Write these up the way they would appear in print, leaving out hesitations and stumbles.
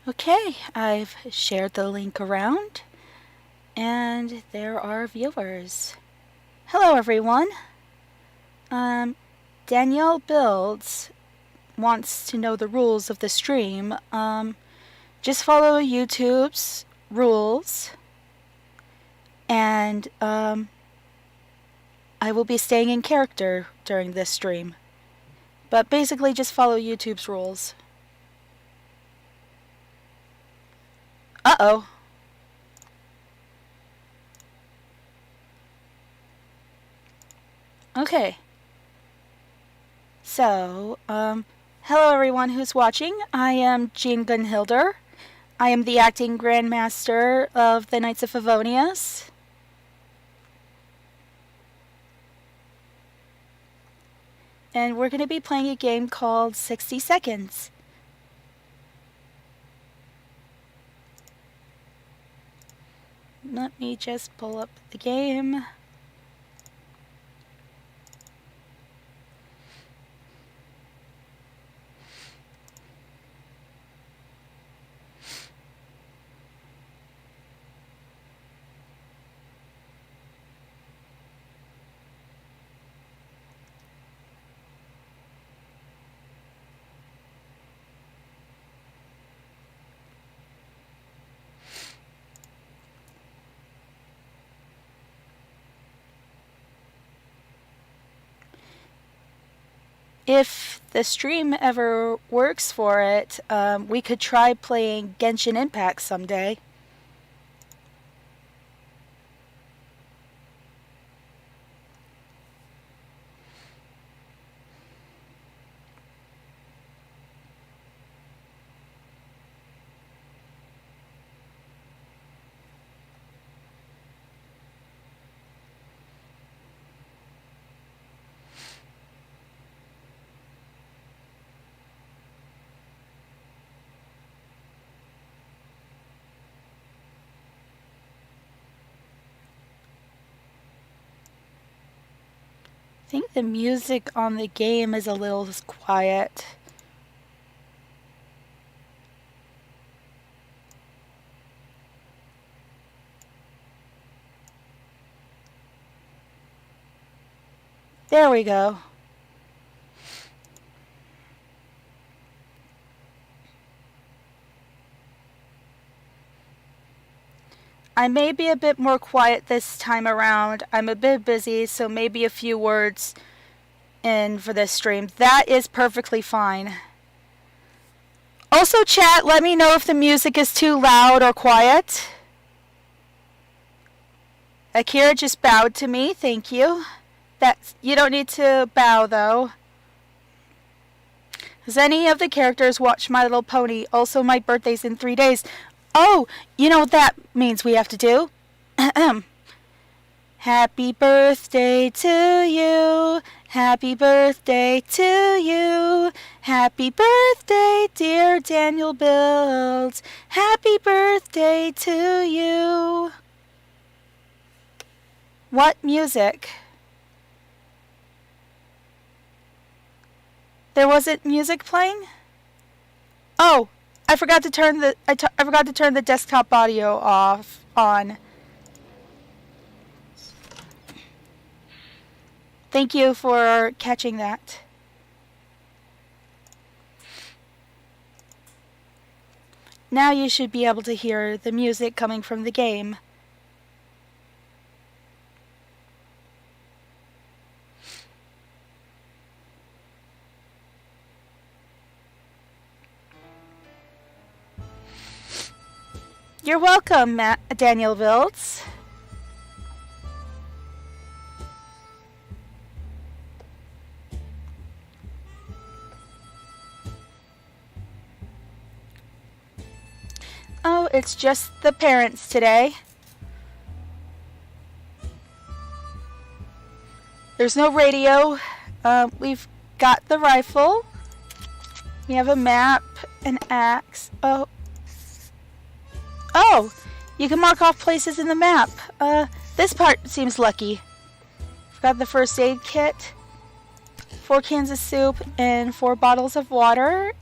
Okay, I've shared the link around, and there are viewers. Hello, everyone. Danielle Builds wants to know the rules of the stream. Just follow YouTube's rules, and I will be staying in character during this stream. But basically, just follow YouTube's rules. Uh-oh. Okay. So, hello everyone who's watching. I am Jean Gunhilder. I am the acting Grandmaster of the Knights of Favonius. And we're going to be playing a game called 60 Seconds. Let me just pull up the game. If the stream ever works for it, we could try playing Genshin Impact someday. I think the music on the game is a little quiet. There we go. I may be a bit more quiet this time around. I'm a bit busy, so maybe a few words in for this stream. That is perfectly fine. Also, chat, let me know if the music is too loud or quiet. Akira just bowed to me. Thank you. You don't need to bow, though. Does any of the characters watch My Little Pony? Also, my birthday's in 3 days. Oh, you know what that means we have to do? Happy birthday to you. Happy birthday to you. Happy birthday, dear Daniel Builds. Happy birthday to you. What music? There wasn't music playing? Oh, I forgot to turn the desktop audio on. Thank you for catching that. Now you should be able to hear the music coming from the game. You're welcome, Daniel Viltz. Oh, it's just the parents today. There's no radio. We've got the rifle. We have a map, an axe. Oh, you can mark off places in the map. This part seems lucky. We've got the first aid kit, 4 cans of soup, and 4 bottles of water.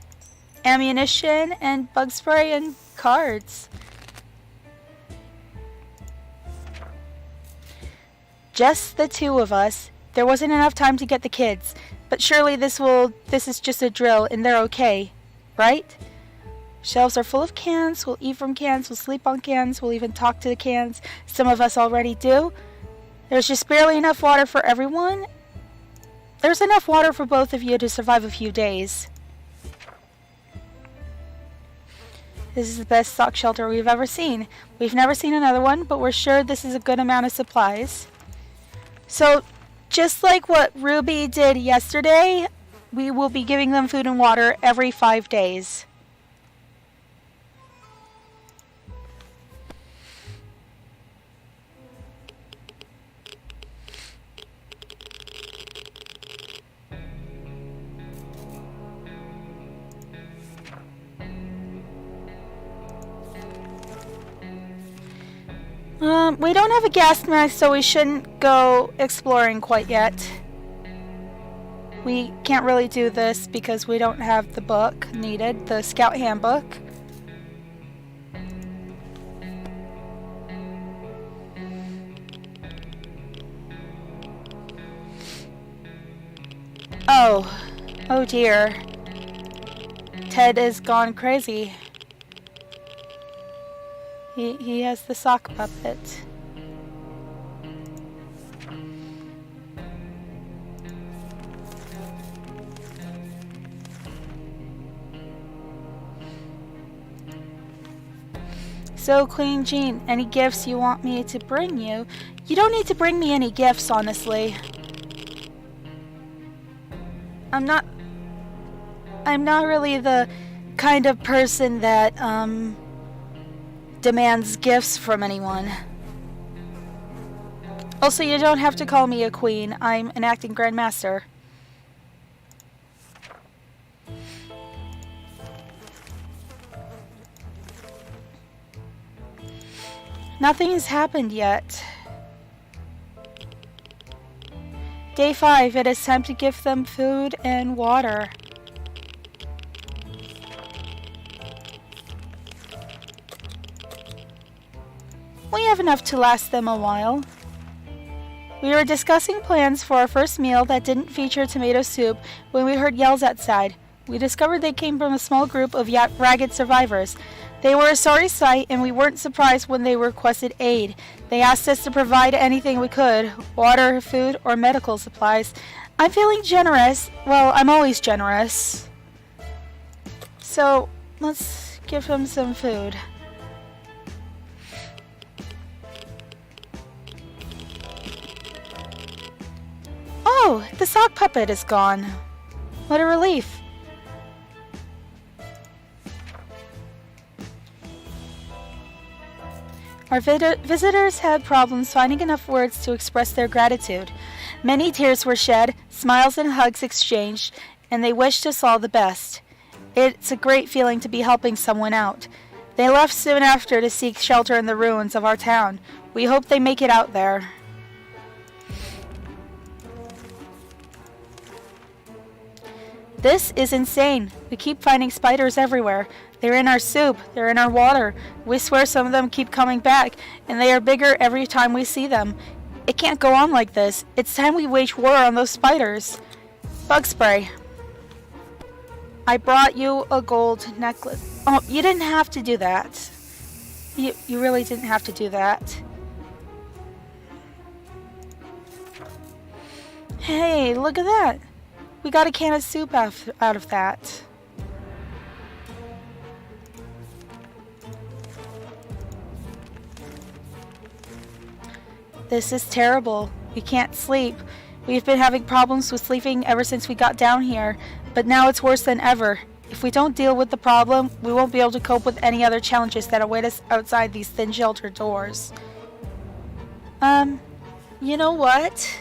ammunition and bug spray and cards. Just the two of us. There wasn't enough time to get the kids, but surely this is just a drill and they're okay, right? Shelves are full of cans, we'll eat from cans, we'll sleep on cans, we'll even talk to the cans. Some of us already do. There's just barely enough water for everyone. There's enough water for both of you to survive a few days. This is the best sock shelter we've ever seen. We've never seen another one, but we're sure this is a good amount of supplies. So, just like what Ruby did yesterday, we will be giving them food and water every 5 days. We don't have a gas mask, so we shouldn't go exploring quite yet. We can't really do this because we don't have the book needed, the Scout Handbook. Oh dear. Ted is gone crazy. He has the sock puppet. So, Queen Jean, any gifts you want me to bring you? You don't need to bring me any gifts, honestly. I'm not really the kind of person that, demands gifts from anyone. Also, you don't have to call me a queen. I'm an acting grandmaster. Nothing has happened yet. Day 5, it is time to give them food and water. We have enough to last them a while. We were discussing plans for our first meal that didn't feature tomato soup when we heard yells outside. We discovered they came from a small group of ragged survivors. They were a sorry sight, and we weren't surprised when they requested aid. They asked us to provide anything we could, water, food, or medical supplies. I'm feeling generous. Well, I'm always generous. So, let's give them some food. Oh, the sock puppet is gone. What a relief. Our visitors had problems finding enough words to express their gratitude. Many tears were shed, smiles and hugs exchanged, and they wished us all the best. It's a great feeling to be helping someone out. They left soon after to seek shelter in the ruins of our town. We hope they make it out there. This is insane. We keep finding spiders everywhere. They're in our soup. They're in our water. We swear some of them keep coming back, and they are bigger every time we see them. It can't go on like this. It's time we wage war on those spiders. Bug spray. I brought you a gold necklace. Oh, you didn't have to do that. You really didn't have to do that. Hey, look at that. We got a can of soup out of that. This is terrible. We can't sleep. We've been having problems with sleeping ever since we got down here, but now it's worse than ever. If we don't deal with the problem, we won't be able to cope with any other challenges that await us outside these thin shelter doors. You know what?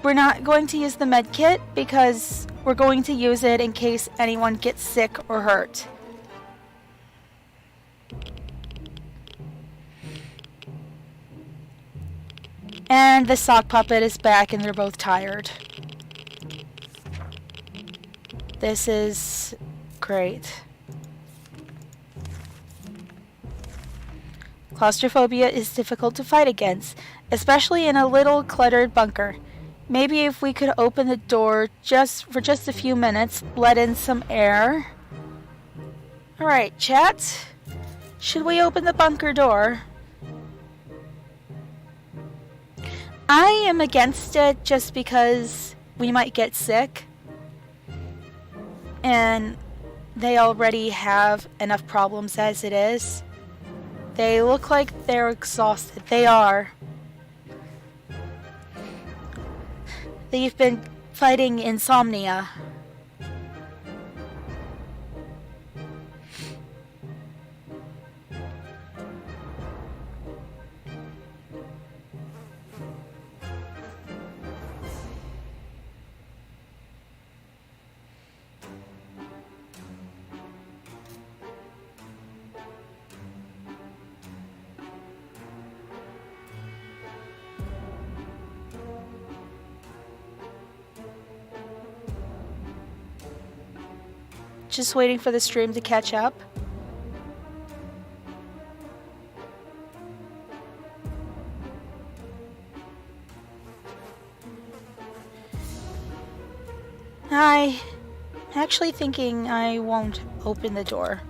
We're not going to use the med kit because we're going to use it in case anyone gets sick or hurt. And the sock puppet is back and they're both tired. This is great. Claustrophobia is difficult to fight against, especially in a little cluttered bunker. Maybe if we could open the door for just a few minutes, let in some air. Alright, chat. Should we open the bunker door? I am against it just because we might get sick. And they already have enough problems as it is. They look like they're exhausted. They are. They've been fighting insomnia. Just waiting for the stream to catch up. I'm actually thinking I won't open the door.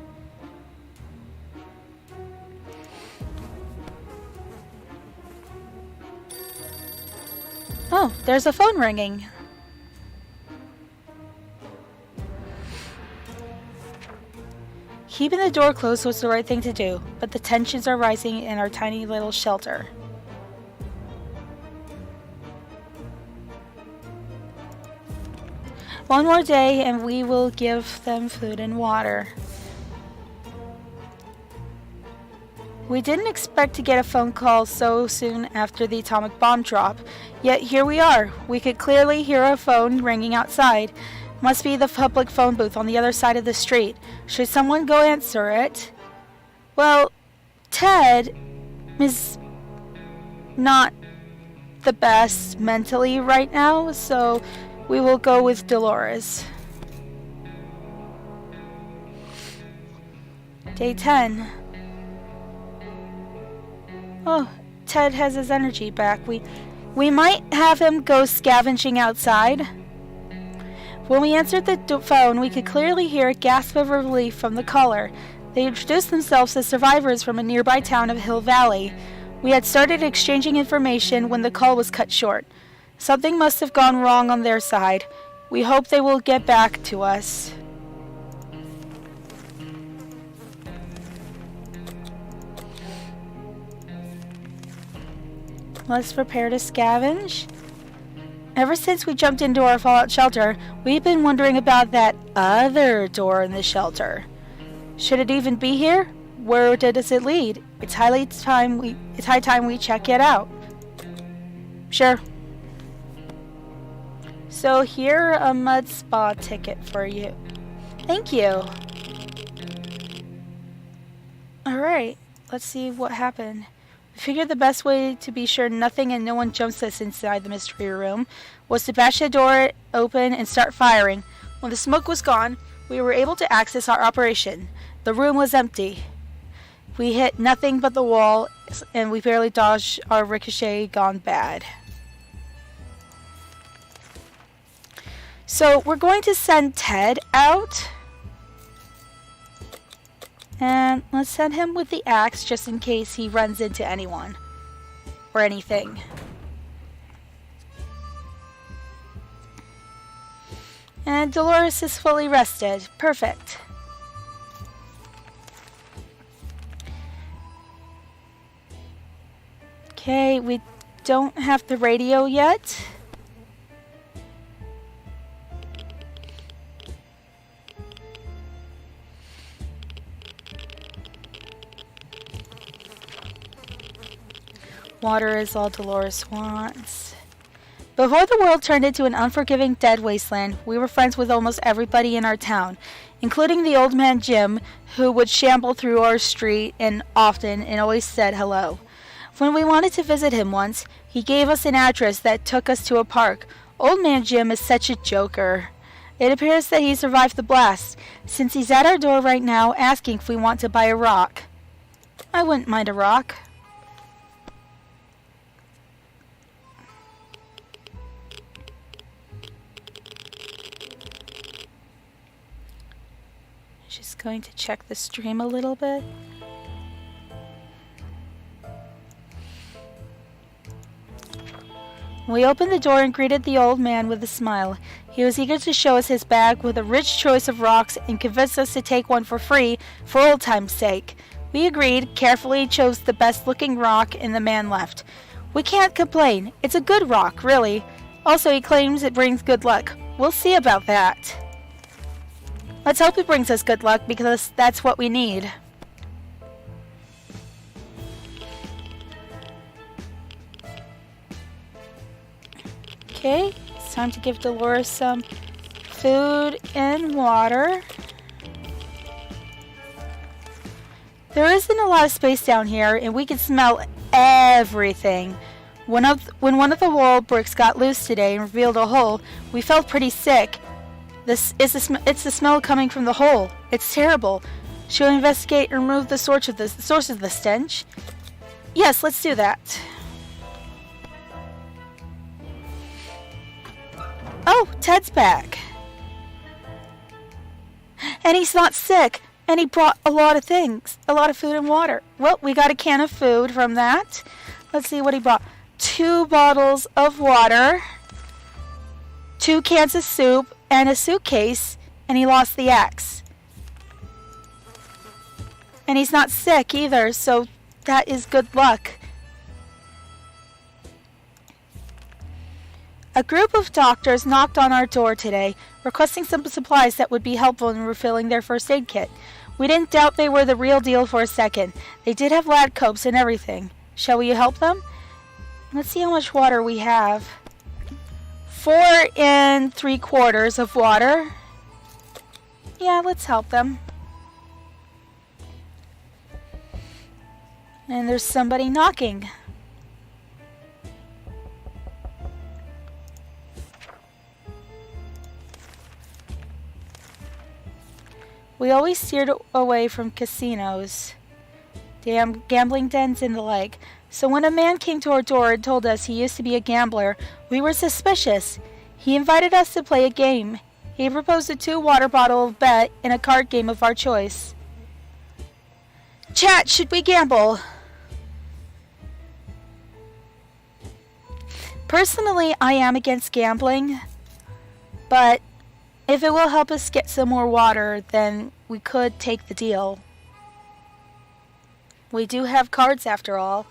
Oh, there's a phone ringing. Keeping the door closed was the right thing to do, but the tensions are rising in our tiny little shelter. One more day and we will give them food and water. We didn't expect to get a phone call so soon after the atomic bomb drop, yet here we are. We could clearly hear a phone ringing outside. Must be the public phone booth on the other side of the street. Should someone go answer it? Well, Ted is not the best mentally right now, so we will go with Dolores. Day 10. Oh, Ted has his energy back. We might have him go scavenging outside. When we answered the phone, we could clearly hear a gasp of relief from the caller. They introduced themselves as survivors from a nearby town of Hill Valley. We had started exchanging information when the call was cut short. Something must have gone wrong on their side. We hope they will get back to us. Let's prepare to scavenge. Ever since we jumped into our fallout shelter, we've been wondering about that other door in the shelter. Should it even be here? Where does it lead? It's high time we check it out. Sure. So here, a mud spa ticket for you. Thank you. Alright, let's see what happened. We figured the best way to be sure nothing and no one jumps us inside the mystery room was to bash the door open and start firing. When the smoke was gone, we were able to access our operation. The room was empty. We hit nothing but the wall, and we barely dodged our ricochet gone bad. So we're going to send Ted out. And let's send him with the axe just in case he runs into anyone or anything. And Dolores is fully rested. Perfect. Okay, we don't have the radio yet. Water is all Dolores wants. Before the world turned into an unforgiving dead wasteland, we were friends with almost everybody in our town, including the old man Jim, who would shamble through our street and always said hello. When we wanted to visit him once, he gave us an address that took us to a park. Old man Jim is such a joker. It appears that he survived the blast, since he's at our door right now asking if we want to buy a rock. I wouldn't mind a rock. Just going to check the stream a little bit. We opened the door and greeted the old man with a smile. He was eager to show us his bag with a rich choice of rocks and convinced us to take one for free for old time's sake. We agreed, carefully chose the best looking rock, and the man left. We can't complain. It's a good rock, really. Also, he claims it brings good luck. We'll see about that. Let's hope it brings us good luck, because that's what we need. Okay, it's time to give Dolores some food and water. There isn't a lot of space down here, and we can smell everything. When one of the wall bricks got loose today and revealed a hole, we felt pretty sick. It's the smell coming from the hole. It's terrible. Should we investigate and remove the source of the stench? Yes, let's do that. Oh, Ted's back. And he's not sick. And he brought a lot of things. A lot of food and water. Well, we got a can of food from that. Let's see what he brought. 2 bottles of water. 2 cans of soup. And a suitcase. And he lost the axe. And he's not sick either. So that is good luck. A group of doctors knocked on our door today, requesting some supplies that would be helpful in refilling their first aid kit. We didn't doubt they were the real deal for a second. They did have lab coats and everything. Shall we help them? Let's see how much water we have. 4 3/4 of water. Yeah, let's help them. And there's somebody knocking. We always steered away from casinos, damn gambling dens and the like. So when a man came to our door and told us he used to be a gambler, we were suspicious. He invited us to play a game. He proposed a 2 water bottle bet in a card game of our choice. Chat, should we gamble? Personally, I am against gambling, but if it will help us get some more water, then we could take the deal. We do have cards after all.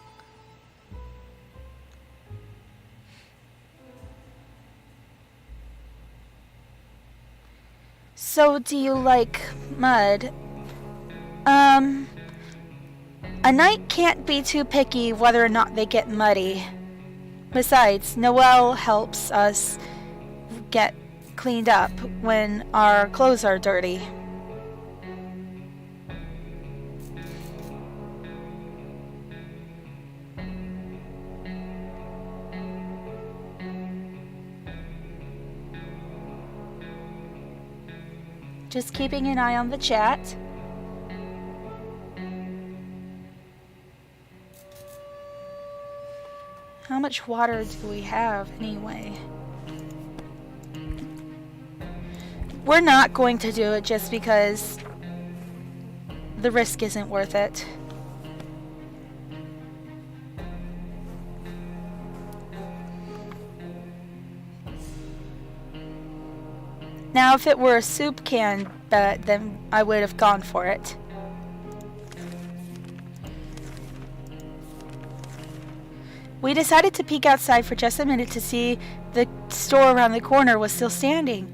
So, do you like mud? A knight can't be too picky whether or not they get muddy. Besides, Noelle helps us get cleaned up when our clothes are dirty. Just keeping an eye on the chat. How much water do we have anyway? We're not going to do it just because the risk isn't worth it. Now, if it were a soup can bet, then I would have gone for it. We decided to peek outside for just a minute to see the store around the corner was still standing.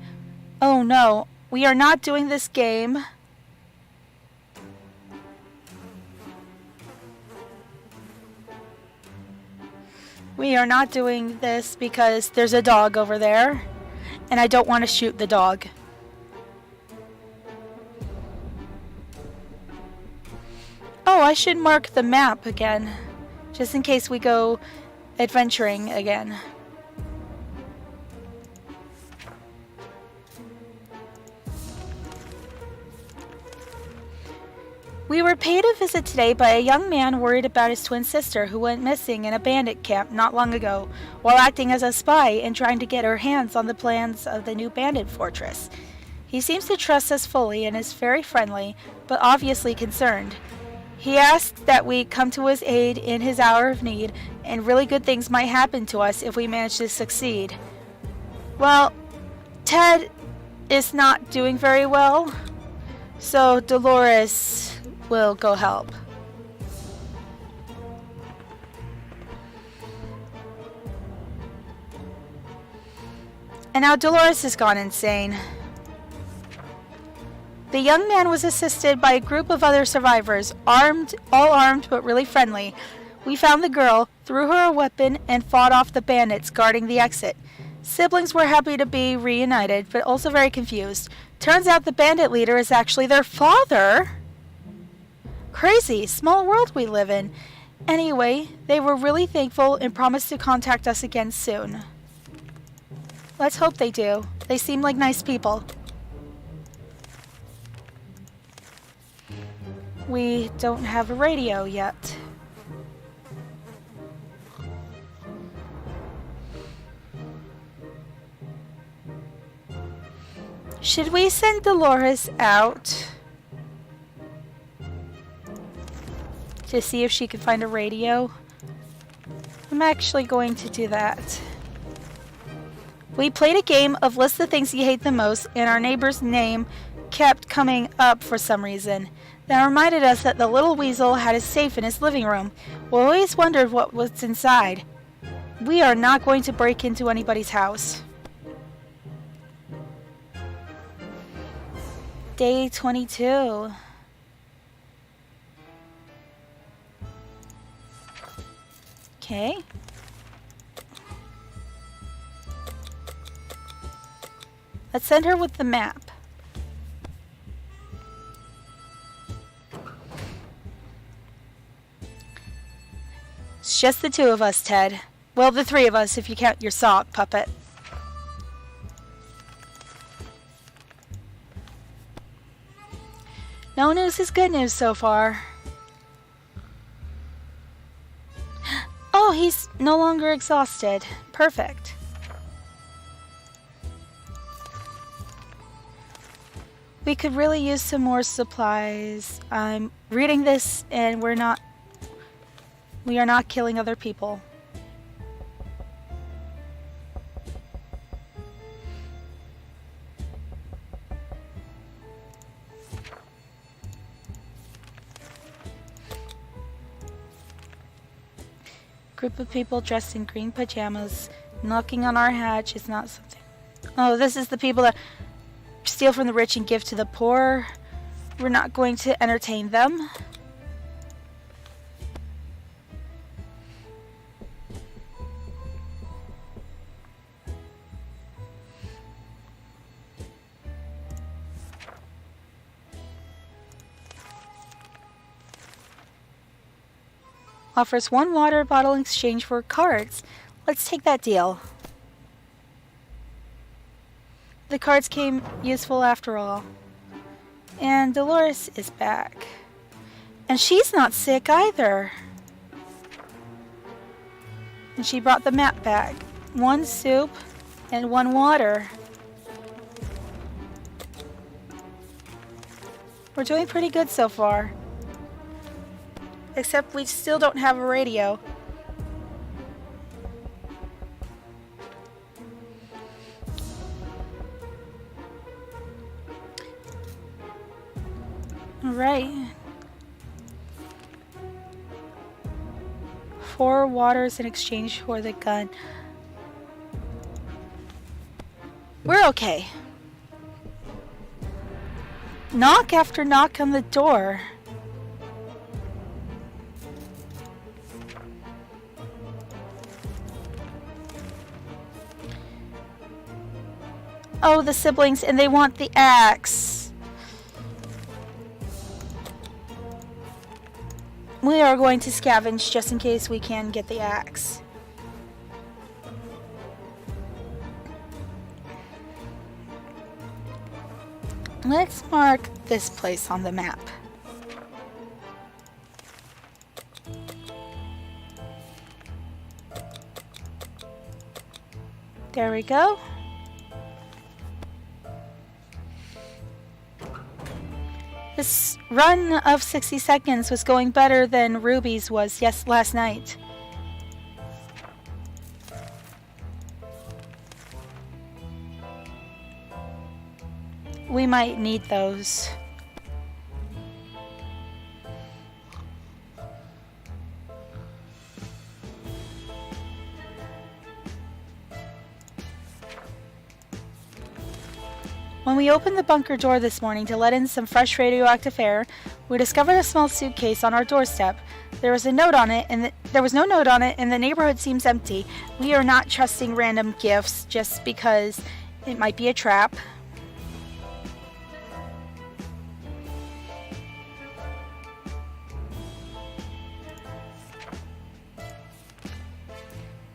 Oh no, we are not doing this game. We are not doing this because there's a dog over there, and I don't want to shoot the dog. Oh, I should mark the map again, just in case we go adventuring again. We were paid a visit today by a young man worried about his twin sister who went missing in a bandit camp not long ago while acting as a spy and trying to get her hands on the plans of the new bandit fortress. He seems to trust us fully and is very friendly, but obviously concerned. He asked that we come to his aid in his hour of need, and really good things might happen to us if we manage to succeed. Well, Ted is not doing very well, so Dolores will go help. And now Dolores has gone insane. The young man was assisted by a group of other survivors, all armed but really friendly. We found the girl, threw her a weapon, and fought off the bandits guarding the exit. Siblings were happy to be reunited, but also very confused. Turns out the bandit leader is actually their father. Crazy, small world we live in. Anyway, they were really thankful and promised to contact us again soon. Let's hope they do. They seem like nice people. We don't have a radio yet. Should we send Dolores out to see if she can find a radio? I'm actually going to do that. We played a game of list the things you hate the most, and our neighbor's name kept coming up for some reason. That reminded us that the little weasel had a safe in his living room. We always wondered what was inside. We are not going to break into anybody's house. Day 22. Okay. Let's send her with the map. It's just the two of us, Ted. Well, the three of us if you count your sock puppet. No news is good news so far. Oh, he's no longer exhausted. Perfect. We could really use some more supplies. I'm reading this and we are not killing other people. Group of people dressed in green pajamas knocking on our hatch is not something. Oh, this is the people that steal from the rich and give to the poor. We're not going to entertain them. Offers 1 water bottle in exchange for cards. Let's take that deal. The cards came useful after all. And Dolores is back. And she's not sick either. And she brought the map back. 1 soup and 1 water. We're doing pretty good so far. Except we still don't have a radio. Alright. 4 waters in exchange for the gun. We're okay. Knock after knock on the door. Oh, the siblings, and they want the axe. We are going to scavenge just in case we can get the axe. Let's mark this place on the map. There we go. This run of 60 seconds was going better than Ruby's was last night. We might need those. When we opened the bunker door this morning to let in some fresh radioactive air, we discovered a small suitcase on our doorstep. There was no note on it, and the neighborhood seems empty. We are not trusting random gifts just because it might be a trap.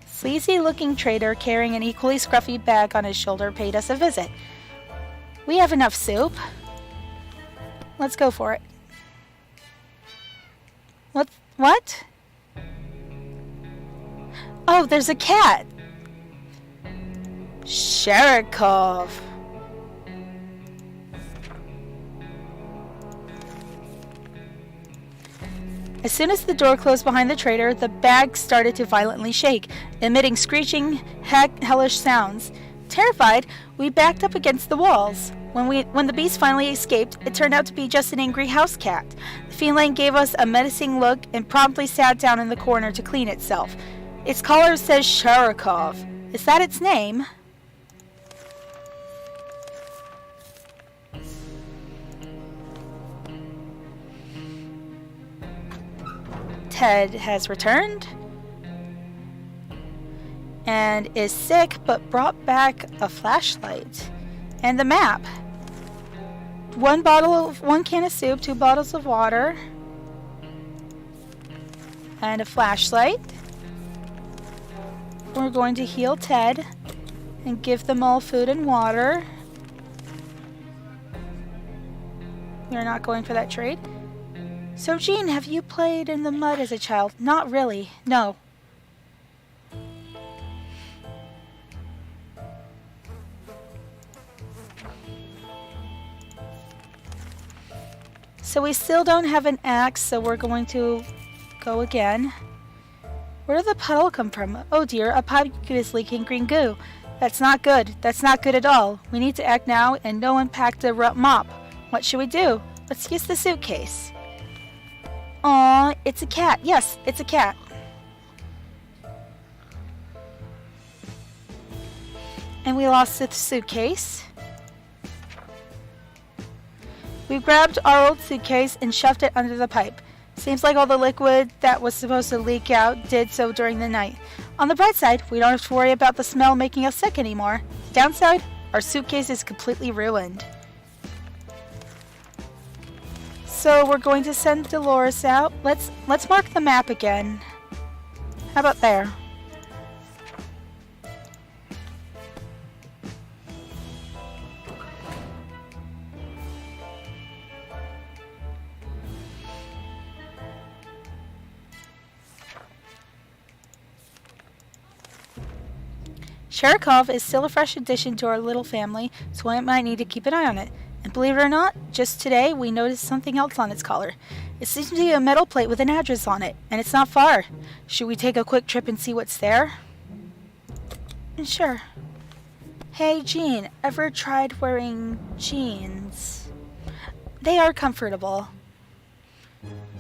Sleazy-looking trader carrying an equally scruffy bag on his shoulder paid us a visit. We have enough soup. Let's go for it. What? Oh, there's a cat. Sherikov. As soon as the door closed behind the trader, the bag started to violently shake, emitting screeching, hellish sounds. Terrified, we backed up against the walls. When the beast finally escaped, it turned out to be just an angry house cat. The feline gave us a menacing look and promptly sat down in the corner to clean itself. Its collar says Sharikov. Is that its name? Ted has returned and is sick, but brought back a flashlight and the map. One can of soup, 2 bottles of water, and a flashlight. We're going to heal Ted and give them all food and water. We're not going for that trade. So, Jean, have you played in the mud as a child? Not really, no. So we still don't have an axe, so we're going to go again. Where did the puddle come from? Oh dear, a pipe is leaking green goo. That's not good. That's not good at all. We need to act now and no impact the mop. What should we do? Let's use the suitcase. Aw, it's a cat. Yes, it's a cat. And we lost the suitcase. We grabbed our old suitcase and shoved it under the pipe. Seems like all the liquid that was supposed to leak out did so during the night. On the bright side, we don't have to worry about the smell making us sick anymore. The downside, our suitcase is completely ruined. So we're going to send Dolores out. Let's mark the map again. How about there? Sherikov is still a fresh addition to our little family, so I might need to keep an eye on it. And believe it or not, just today we noticed something else on its collar. It seems to be a metal plate with an address on it, and it's not far. Should we take a quick trip and see what's there? Sure. Hey, Jean, ever tried wearing jeans? They are comfortable.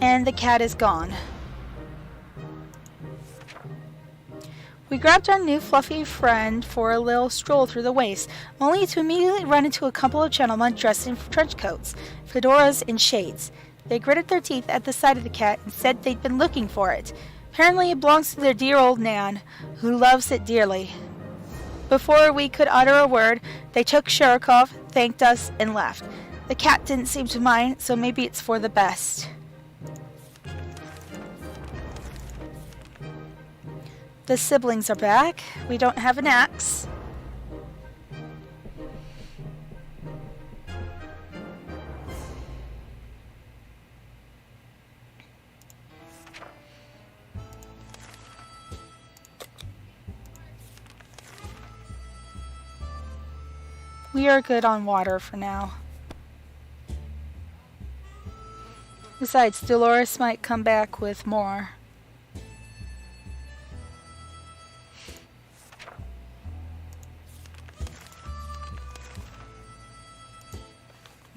And the cat is gone. We grabbed our new fluffy friend for a little stroll through the waste, only to immediately run into a couple of gentlemen dressed in trench coats, fedoras, and shades. They gritted their teeth at the sight of the cat and said they'd been looking for it. Apparently it belongs to their dear old Nan, who loves it dearly. Before we could utter a word, they took Sherikov, thanked us, and left. The cat didn't seem to mind, so maybe it's for the best. The siblings are back. We don't have an axe. We are good on water for now. Besides, Dolores might come back with more.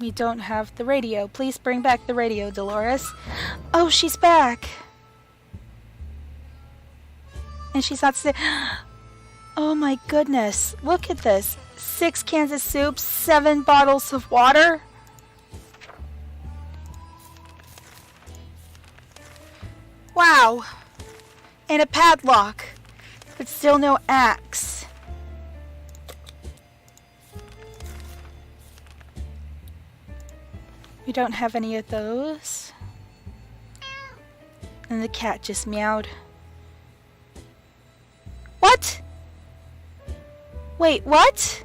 We don't have the radio. Please bring back the radio, Dolores. Oh, she's back. And she's not sick. Oh my goodness. Look at this. 6 cans of soup, 7 bottles of water. Wow. And a padlock. But still no axe. We don't have any of those. And the cat just meowed. What? Wait, what?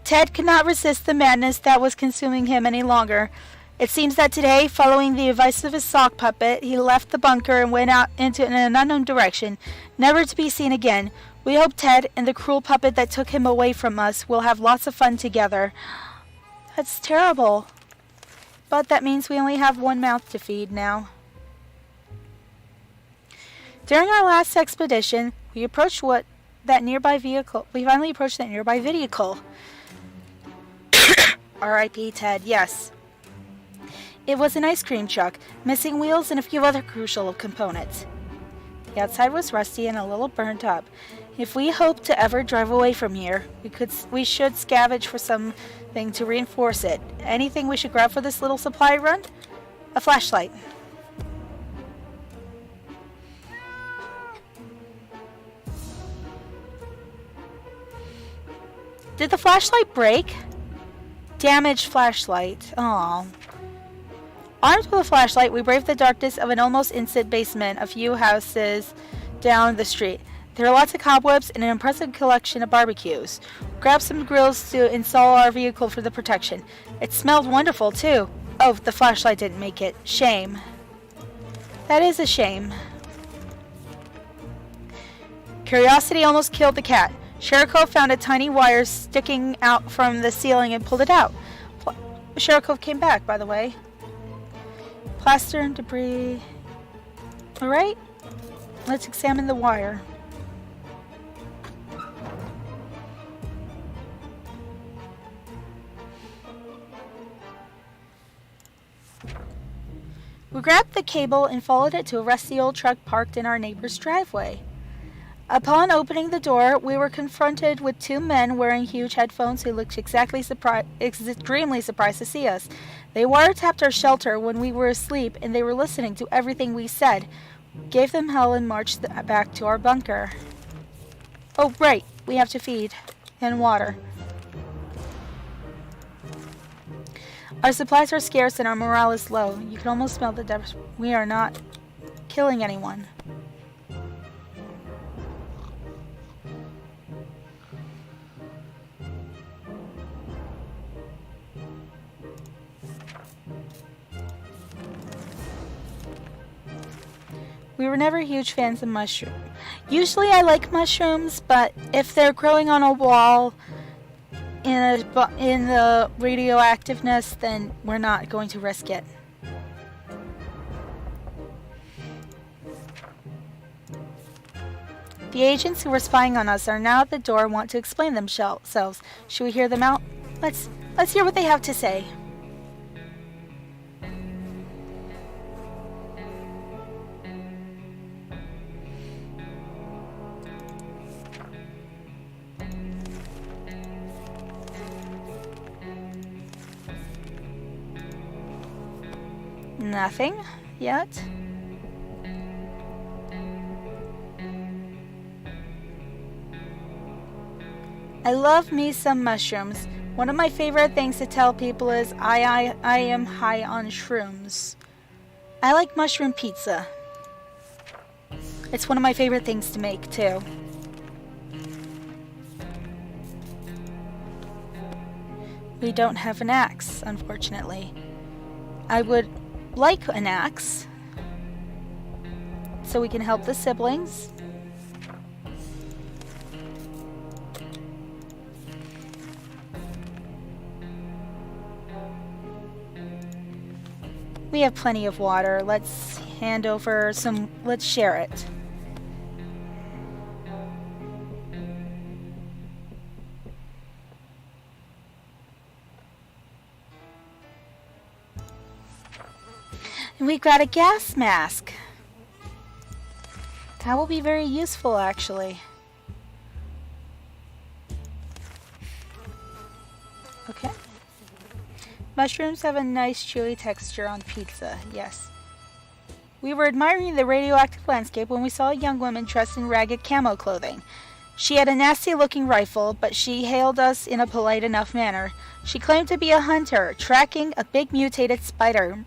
Ted could not resist the madness that was consuming him any longer. It seems that today, following the advice of his sock puppet, he left the bunker and went out into an unknown direction, never to be seen again. We hope Ted and the cruel puppet that took him away from us will have lots of fun together. That's terrible. But that means we only have one mouth to feed now. During our last expedition, we approached that nearby vehicle. We finally approached that nearby vehicle. R.I.P. Ted, yes. It was an ice cream truck, missing wheels and a few other crucial components. The outside was rusty and a little burnt up. If we hope to ever drive away from here, we should scavenge for something to reinforce it. Anything we should grab for this little supply run? A flashlight. Did the flashlight break? Damaged flashlight. Aww. Armed with a flashlight, we braved the darkness of an almost instant basement a few houses down the street. There are lots of cobwebs and an impressive collection of barbecues. Grab some grills to install our vehicle for the protection. It smelled wonderful, too. Oh, the flashlight didn't make it. Shame. That is a shame. Curiosity almost killed the cat. Sherikov found a tiny wire sticking out from the ceiling and pulled it out. Sherikov came back, by the way. Plaster and debris. Alright, let's examine the wire. We grabbed the cable and followed it to a rusty old truck parked in our neighbor's driveway. Upon opening the door, we were confronted with 2 men wearing huge headphones who looked extremely surprised to see us. They wiretapped our shelter when we were asleep, and they were listening to everything we said. Gave them hell and marched back to our bunker. Oh, right. We have to feed. And water. Our supplies are scarce and our morale is low. You can almost smell the depth. We are not killing anyone. We were never huge fans of mushrooms. Usually I like mushrooms, but if they're growing on a wall in the radioactiveness, then we're not going to risk it. The agents who were spying on us are now at the door and want to explain themselves. Should we hear them out? Let's hear what they have to say. Nothing yet. I love me some mushrooms. One of my favorite things to tell people is I am high on shrooms. I like mushroom pizza. It's one of my favorite things to make too. We don't have an axe, unfortunately. I would like an axe so we can help the siblings. We have plenty of water. Let's hand over some. Let's share it. And we've got a gas mask. That will be very useful, actually. Okay. Mushrooms have a nice chewy texture on pizza. Yes. We were admiring the radioactive landscape when we saw a young woman dressed in ragged camo clothing. She had a nasty-looking rifle, but she hailed us in a polite enough manner. She claimed to be a hunter, tracking a big mutated spider.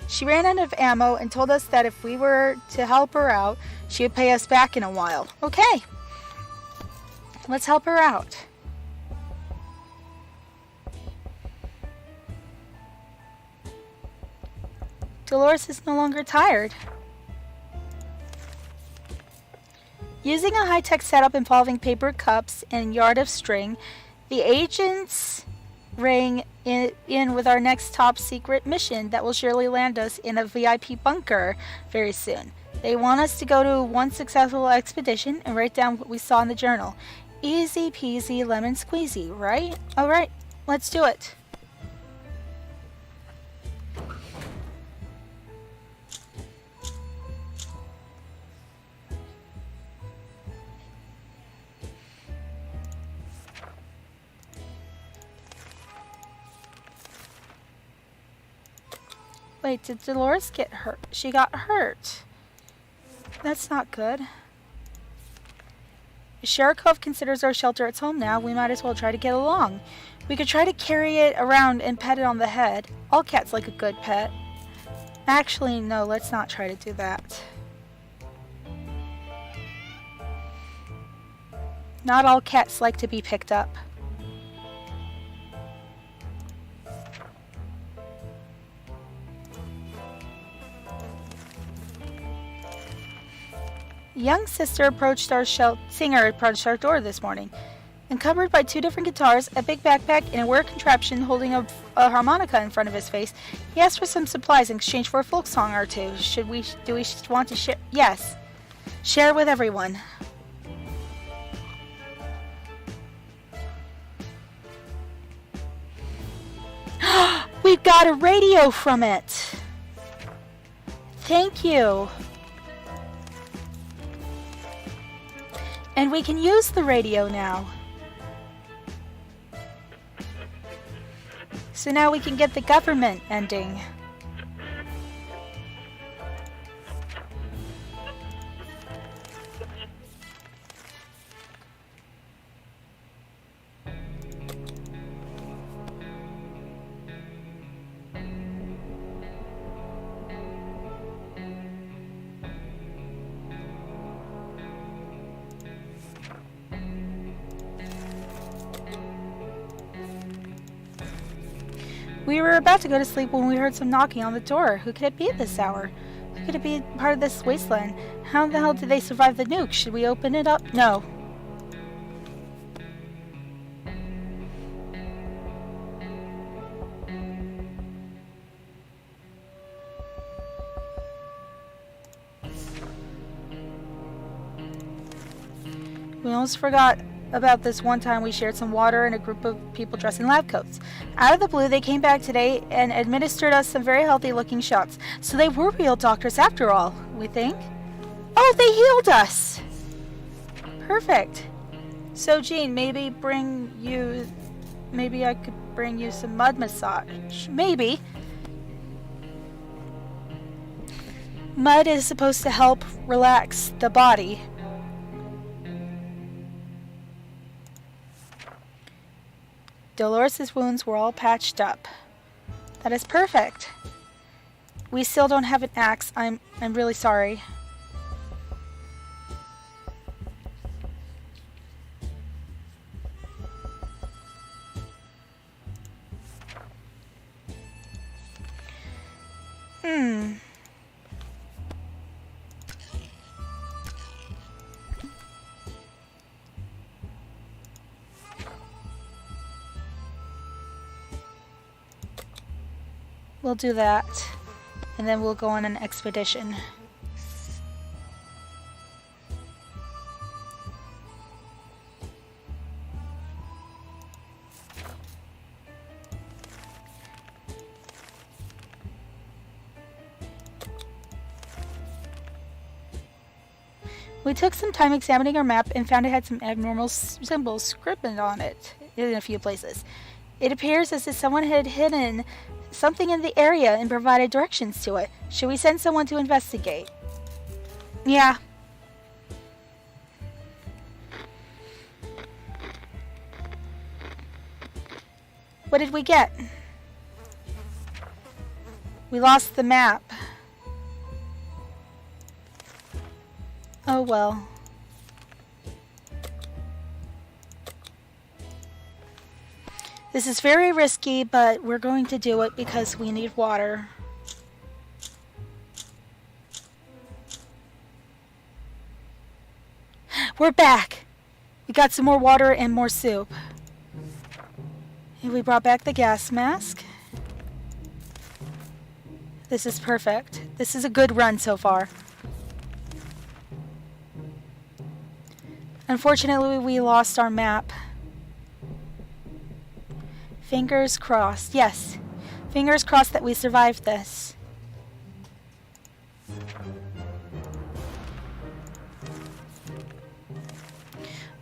She ran out of ammo and told us that if we were to help her out, she would pay us back in a while. Okay. Let's help her out. Dolores is no longer tired. Using a high-tech setup involving paper cups and a yard of string, the agents rang in with our next top-secret mission that will surely land us in a VIP bunker very soon. They want us to go to one successful expedition and write down what we saw in the journal. Easy peasy lemon squeezy, right? Alright, let's do it. Wait, did Dolores get hurt? She got hurt. That's not good. If Sharikov considers our shelter its home now, we might as well try to get along. We could try to carry it around and pet it on the head. All cats like a good pet. Actually, no, let's not try to do that. Not all cats like to be picked up. Young sister approached our singer approached our door this morning. Encumbered by two different guitars, a big backpack, and a weird contraption holding a harmonica in front of his face, he asked for some supplies in exchange for a folk song or two. Do we want to share? Yes. Share with everyone. We've got a radio from it. Thank you. And we can use the radio now. So now we can get the government ending. We were about to go to sleep when we heard some knocking on the door. Who could it be at this hour? Who could it be part of this wasteland? How the hell did they survive the nuke? Should we open it up? No. We almost forgot about this one time we shared some water and a group of people dressed in lab coats. Out of the blue, they came back today and administered us some very healthy-looking shots. So they were real doctors after all, we think. Oh, they healed us! Perfect. So, Jean, maybe I could bring you some mud massage. Maybe. Mud is supposed to help relax the body. Dolores' wounds were all patched up. That is perfect. We still don't have an axe. I'm really sorry. We'll do that. and then we'll go on an expedition. We took some time examining our map and found it had some abnormal symbols scribbled on it in a few places. It appears as if someone had hidden something in the area and provided directions to it. Should we send someone to investigate? Yeah. What did we get? We lost the map. Oh well. This is very risky, but we're going to do it because we need water. We're back! We got some more water and more soup. And we brought back the gas mask. This is perfect. This is a good run so far. Unfortunately, we lost our map. Fingers crossed. Yes. Fingers crossed that we survived this.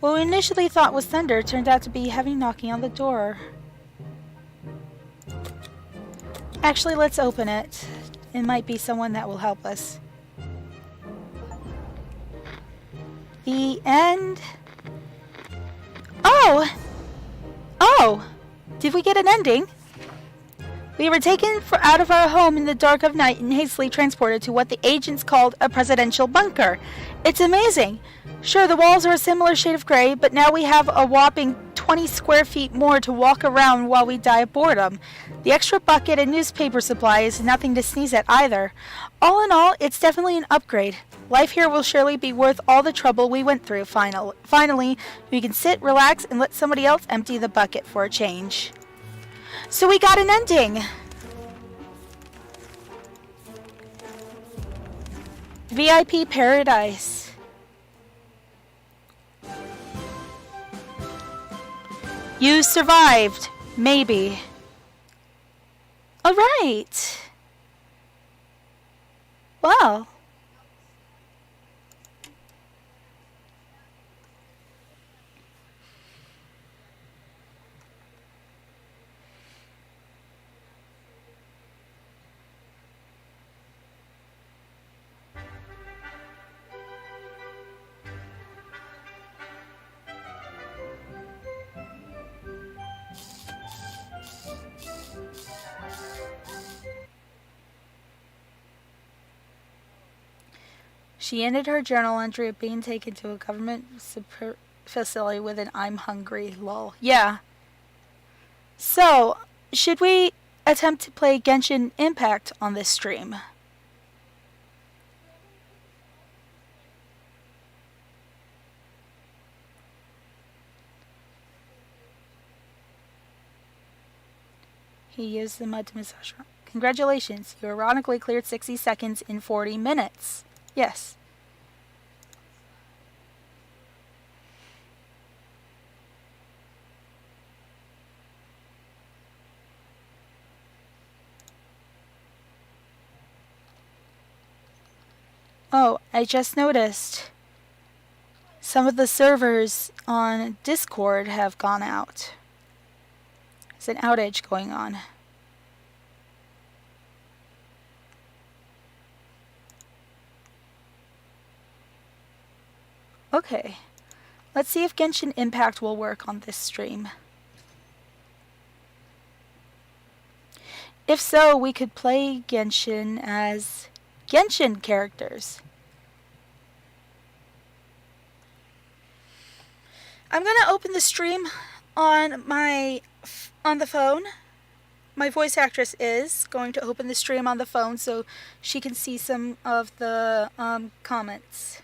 What we initially thought was thunder turned out to be heavy knocking on the door. Actually, let's open it. It might be someone that will help us. The end. Oh! Oh! Did we get an ending? We were taken out of our home in the dark of night and hastily transported to what the agents called a presidential bunker. It's amazing. Sure, the walls are a similar shade of gray, but now we have a whopping 20 square feet more to walk around while we die of boredom. The extra bucket and newspaper supply is nothing to sneeze at either. All in all, it's definitely an upgrade. Life here will surely be worth all the trouble we went through. Finally, we can sit, relax, and let somebody else empty the bucket for a change. So we got an ending! VIP Paradise. You survived. Maybe. Alright. Well. She ended her journal entry of being taken to a government facility with an "I'm hungry" lol. Yeah. So, should we attempt to play Genshin Impact on this stream? He used the mud to massage her. Congratulations, you ironically cleared 60 seconds in 40 minutes. Yes. Oh, I just noticed some of the servers on Discord have gone out. There's an outage going on. Okay, let's see if Genshin Impact will work on this stream. If so, we could play Genshin as Genshin characters. I'm gonna open the stream on the phone. My voice actress is going to open the stream on the phone so she can see some of the comments.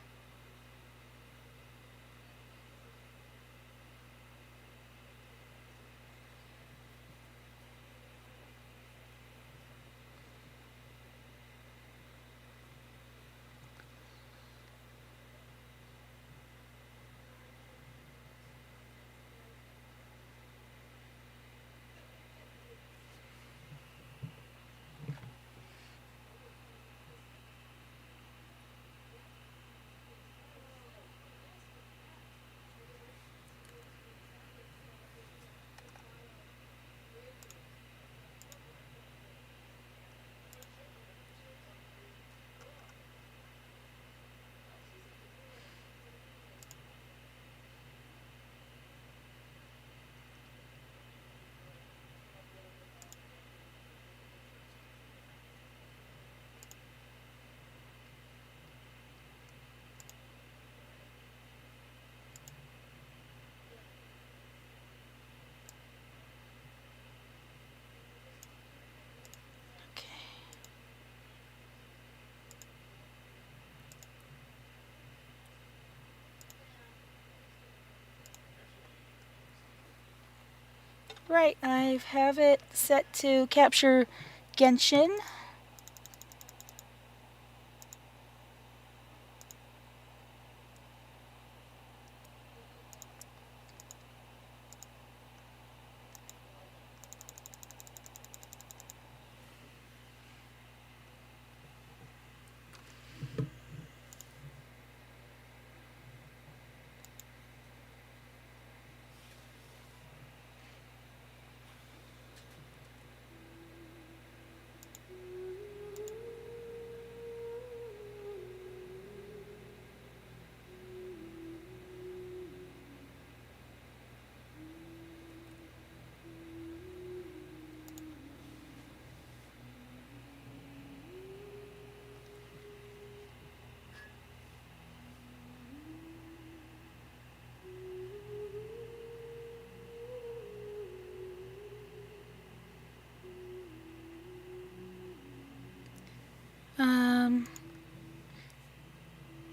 Right, I have it set to capture Genshin.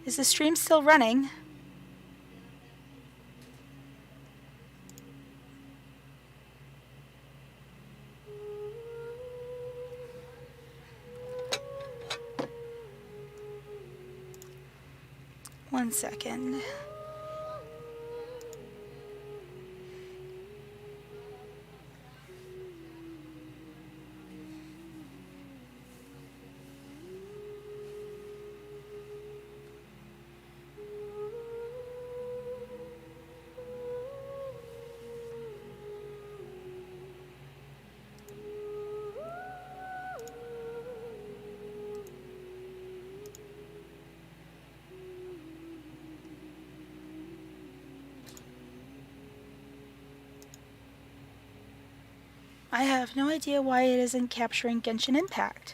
Is the stream still running? One second. I have no idea why it isn't capturing Genshin Impact.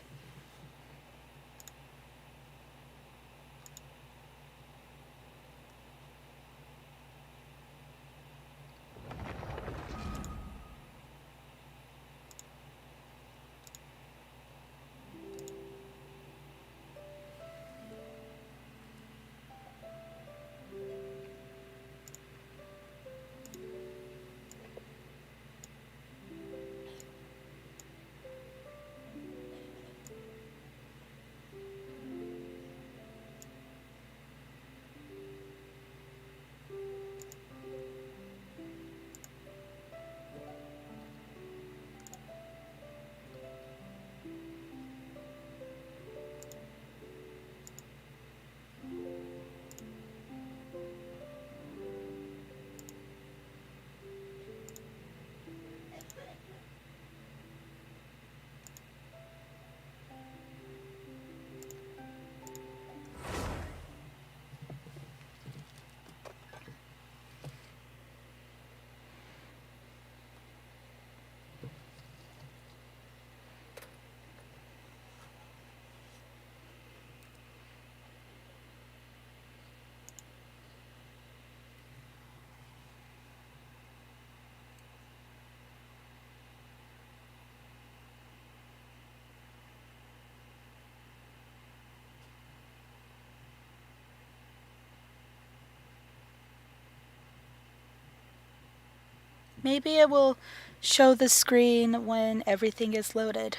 Maybe it will show the screen when everything is loaded.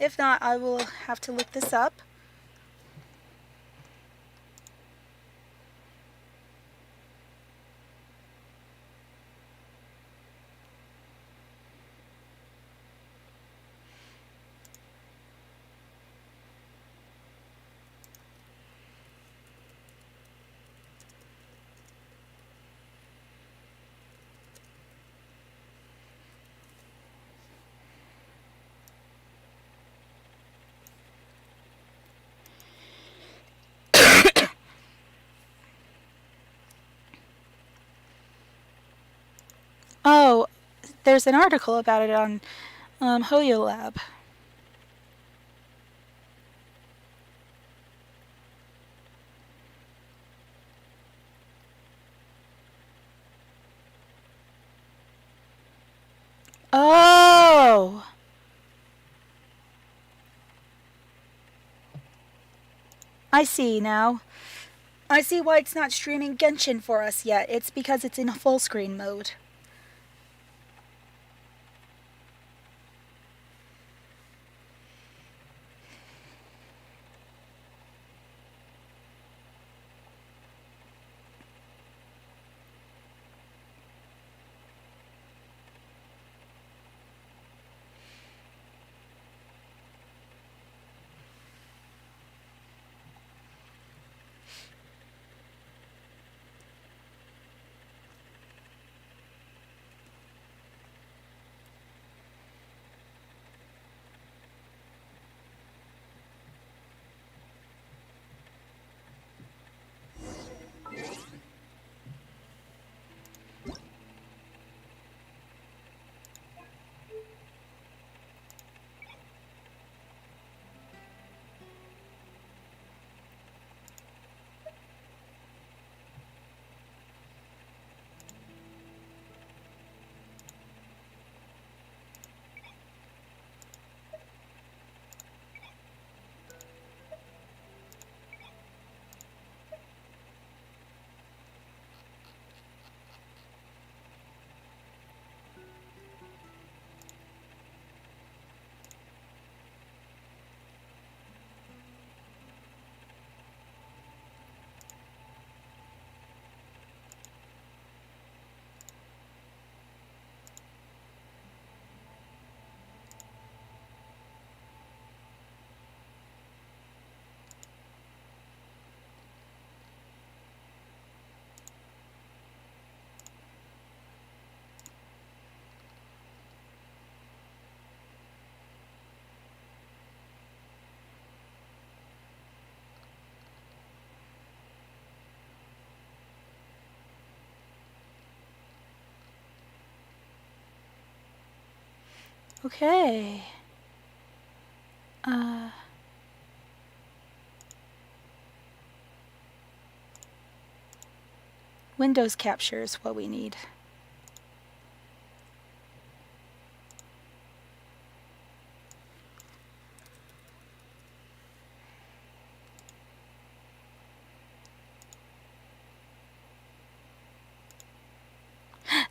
If not, I will have to look this up. Oh, there's an article about it on Hoyo Lab. Oh! I see now. I see why it's not streaming Genshin for us yet. It's because it's in full screen mode. Okay. Windows capture is what we need.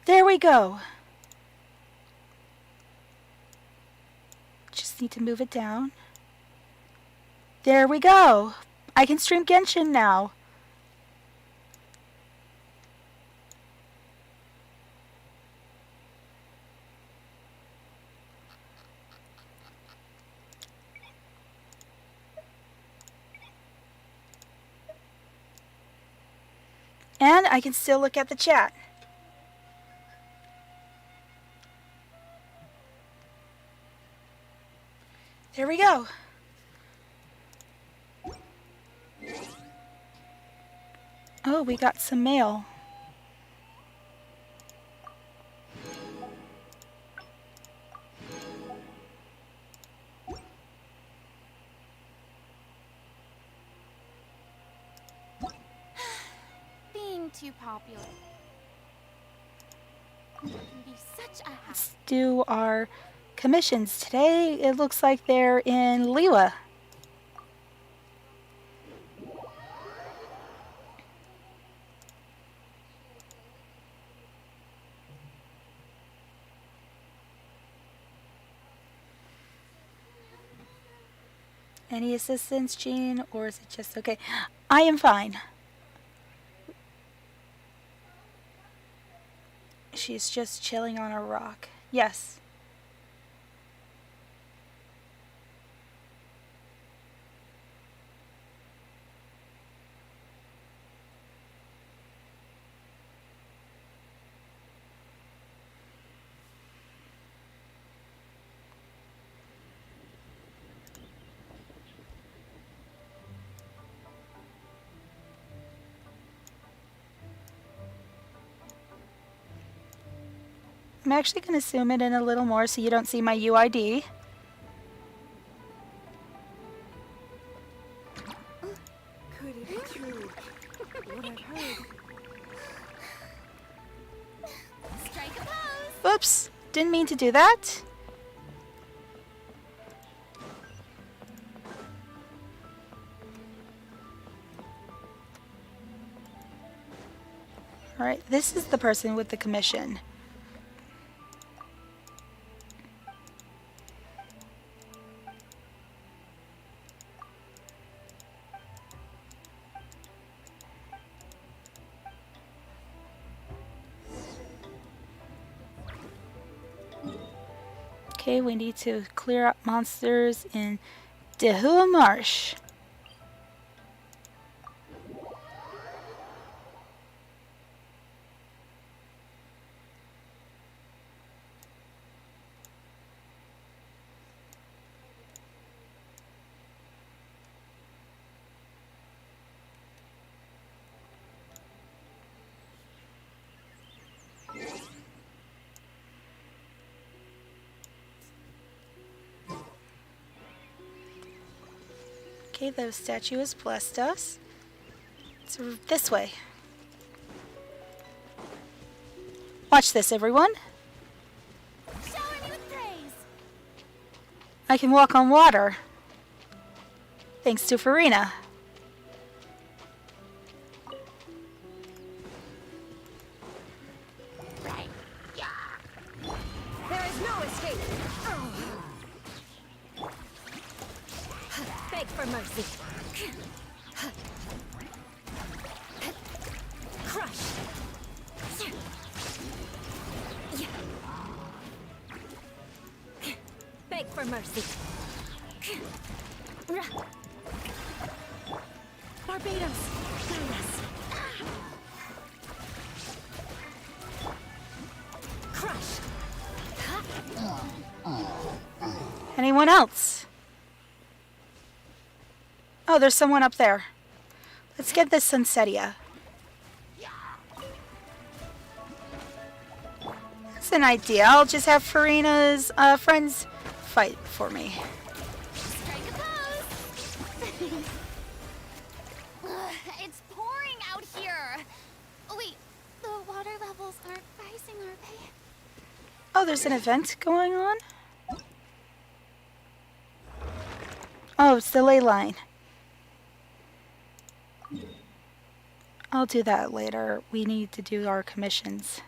There we go. Just need to move it down. There we go. I can stream Genshin now. And I can still look at the chat. There we go. Oh, we got some mail. Being too popular can be such a hassle. Let's do our commissions today. It looks like they're in Liwa. Any assistance, Jean, or is it just okay? I am fine. She's just chilling on a rock. Yes. I'm actually going to zoom it in a little more so you don't see my UID. Could it be true? What I've heard. Strike a pose! Oops, didn't mean to do that. Alright, this is the person with the commission. Okay, we need to clear up monsters in Dehua Marsh. Okay, the statue has blessed us. So this way. Watch this, everyone. Shower me with praise. I can walk on water. Thanks to Farina. Right. Yeah. There is no escape. Beg for mercy. Crush. Beg for mercy. Barbados, guide us. Crush. Anyone else? Oh, there's someone up there. Let's get this Sunsetia. That's an idea. I'll just have Farina's friends fight for me. Strike a pose. It's pouring out here. Oh, wait, the water levels aren't rising, are they? Oh, there's an event going on? Oh, it's the ley line. I'll do that later. We need to do our commissions.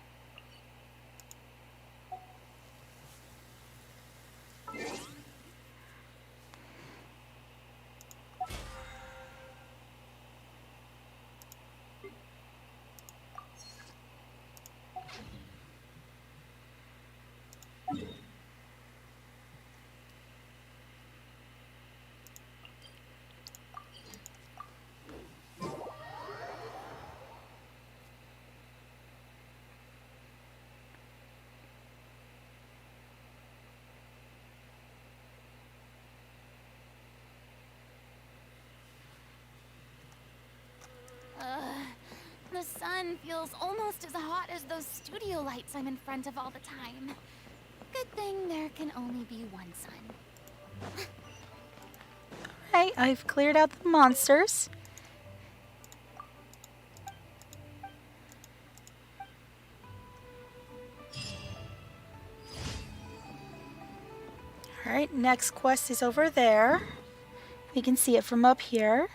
The sun feels almost as hot as those studio lights I'm in front of all the time. Good thing there can only be one sun. Alright, I've cleared out the monsters. Alright, next quest is over there. We can see it from up here.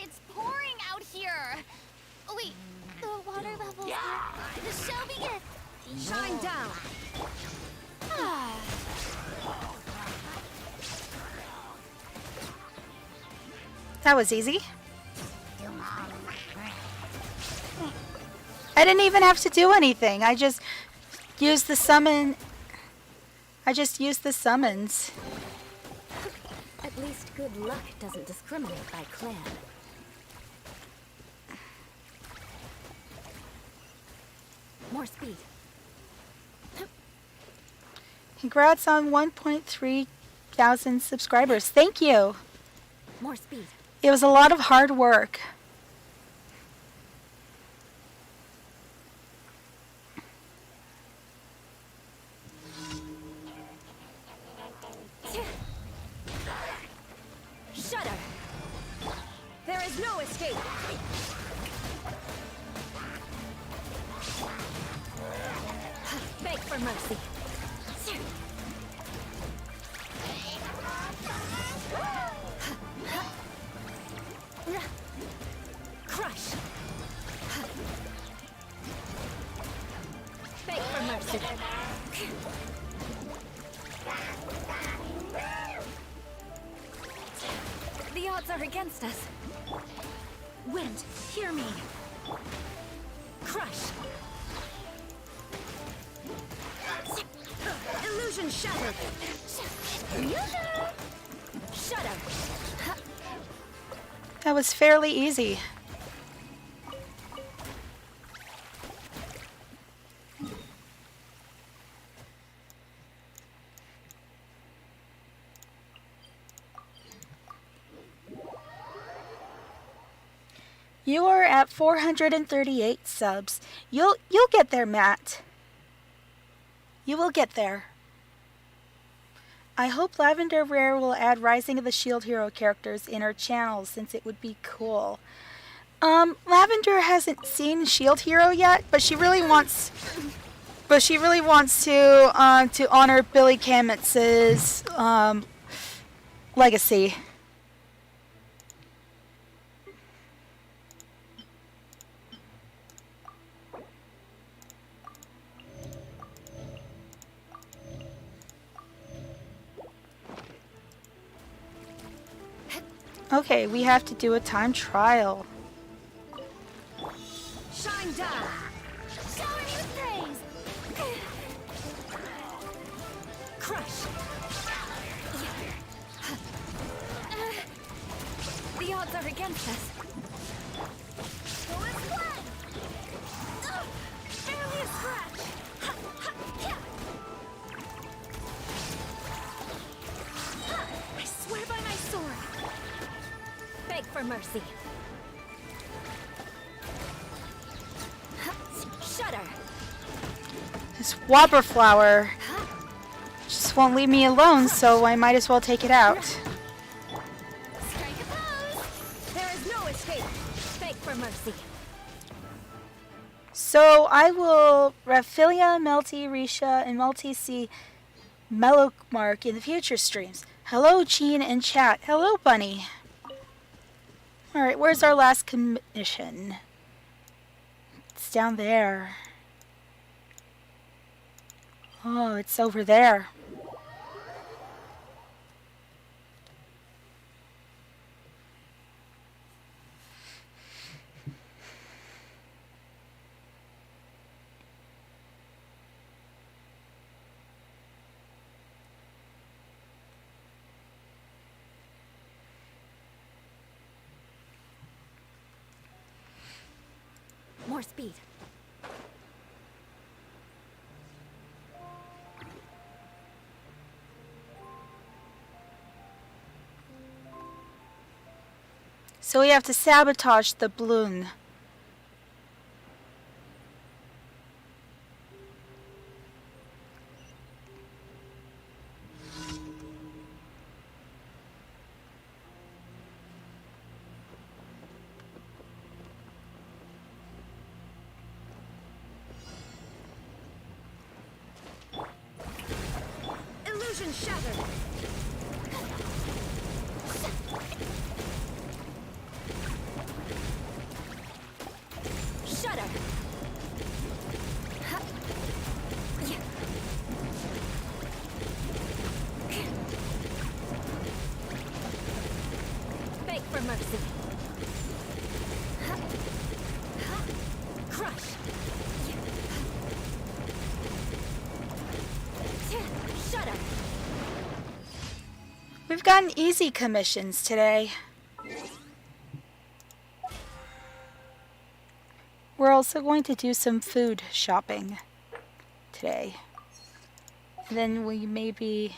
It's pouring out here. Oh, wait, the water levels are... The show begins. Shine down. That was easy. I didn't even have to do anything. I just used the summon. I just used the summons. At least good luck doesn't discriminate by clan. More speed. Congrats on 1.3 thousand subscribers. Thank you. More speed. It was a lot of hard work. Shudder. escape. Beg for mercy. Crush. Beg for mercy. The odds are against us. Wind, hear me. Crush. Illusion shattered. Shudder. That was fairly easy. You are at 438 subs. You'll get there, Matt. You will get there. I hope Lavender Rare will add Rising of the Shield Hero characters in her channel, since it would be cool. Lavender hasn't seen Shield Hero yet, but she really wants to honor Billy Kamitz's legacy. Okay, we have to do a time trial. Shine down. Shower me with praise. Crush. The odds are against us. Barely a scratch. I swear by my sword. Beg for mercy. Shudder. This wobber flower just won't leave me alone, so I might as well take it out. Strike a pose. There is no escape. Beg for mercy. So I will Raphilia, Melty, Risha, and Melty see Mellowmark in the future streams. Hello, Gene and chat. Hello, Bunny. Alright, where's our last commission? It's down there. Oh, it's over there. More speed. So we have to sabotage the balloon. Illusion shattered. Shudder. Beg for mercy. Crush. Shudder. We've gotten easy commissions today. We're also going to do some food shopping today. And then we maybe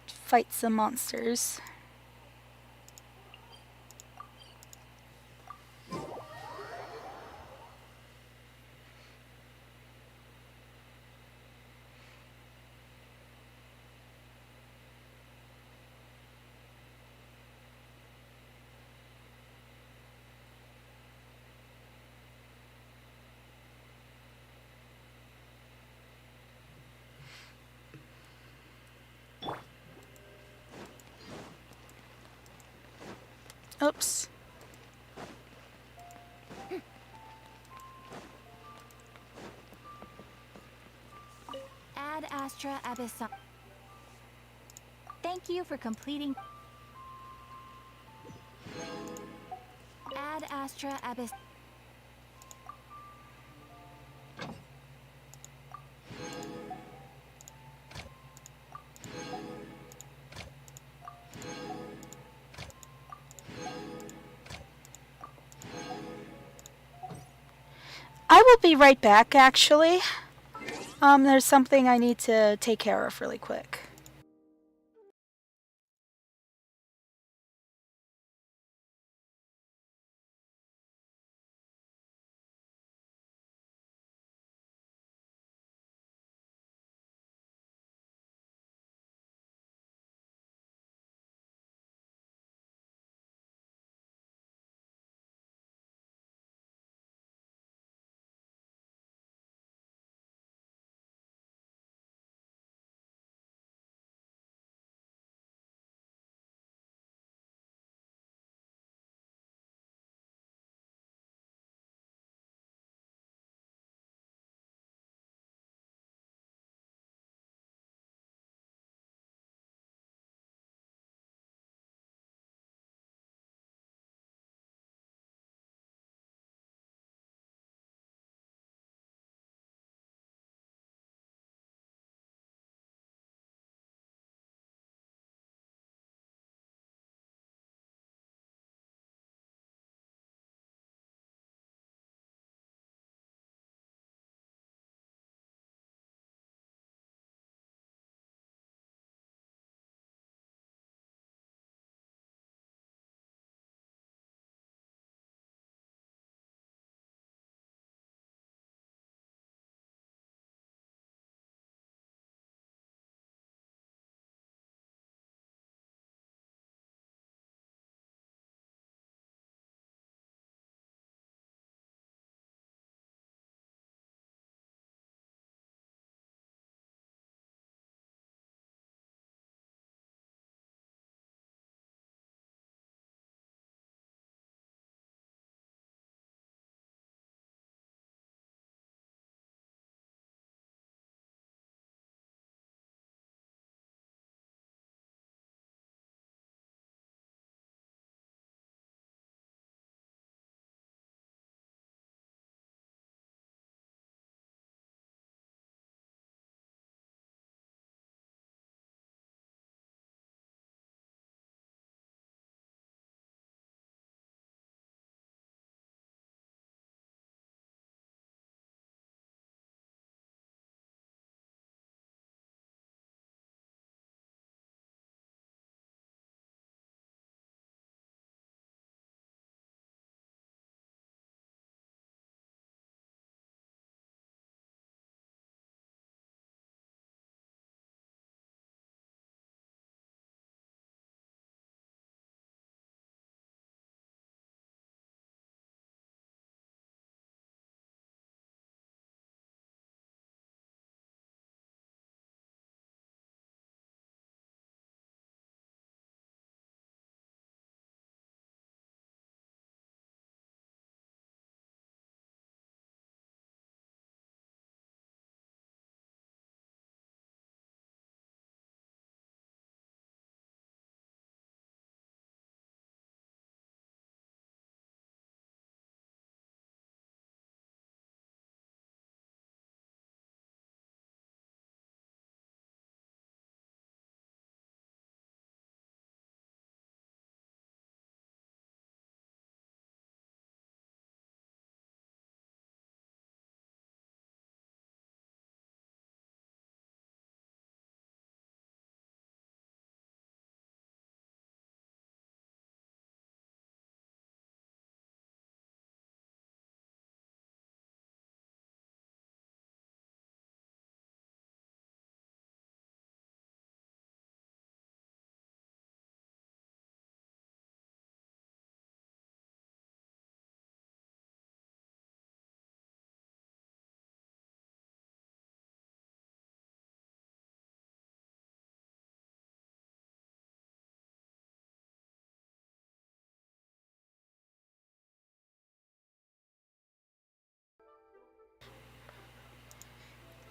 fight some monsters. Oops. Ad Astra Abyssal. Thank you for completing. Ad Astra Abyss. I will be right back, actually. There's something I need to take care of really quick.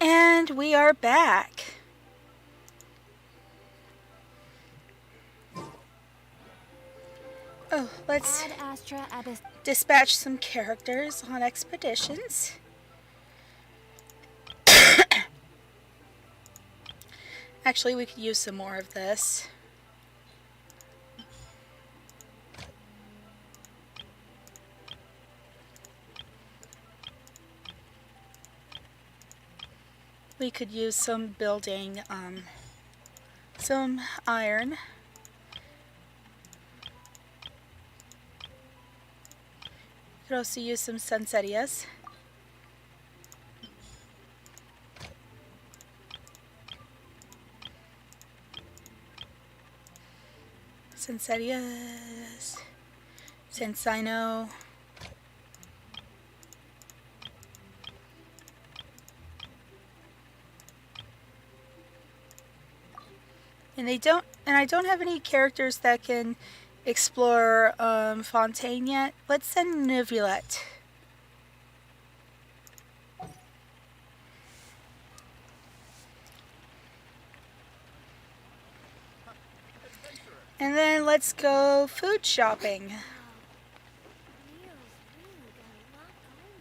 And we are back. Oh, let's Ad Astra Abyss. dispatch some characters on expeditions. Actually, we could use some more of this. We could use some building, some iron. We could also use some sunsettias. Sunsettias. Since I know. And I don't have any characters that can explore Fontaine yet. Let's send Neuvillette. And then let's go food shopping. Leo's really got a lot going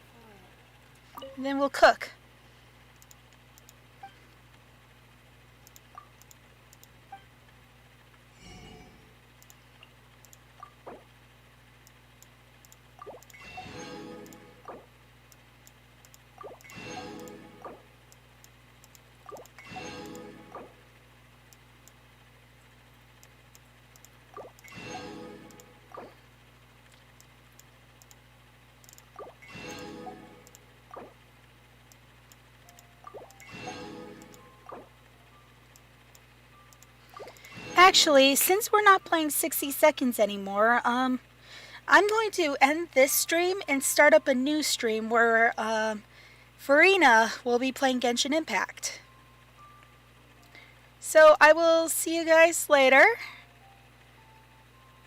for it. And then we'll cook. Actually, since we're not playing 60 seconds anymore, I'm going to end this stream and start up a new stream where Farina will be playing Genshin Impact. So I will see you guys later,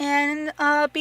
and be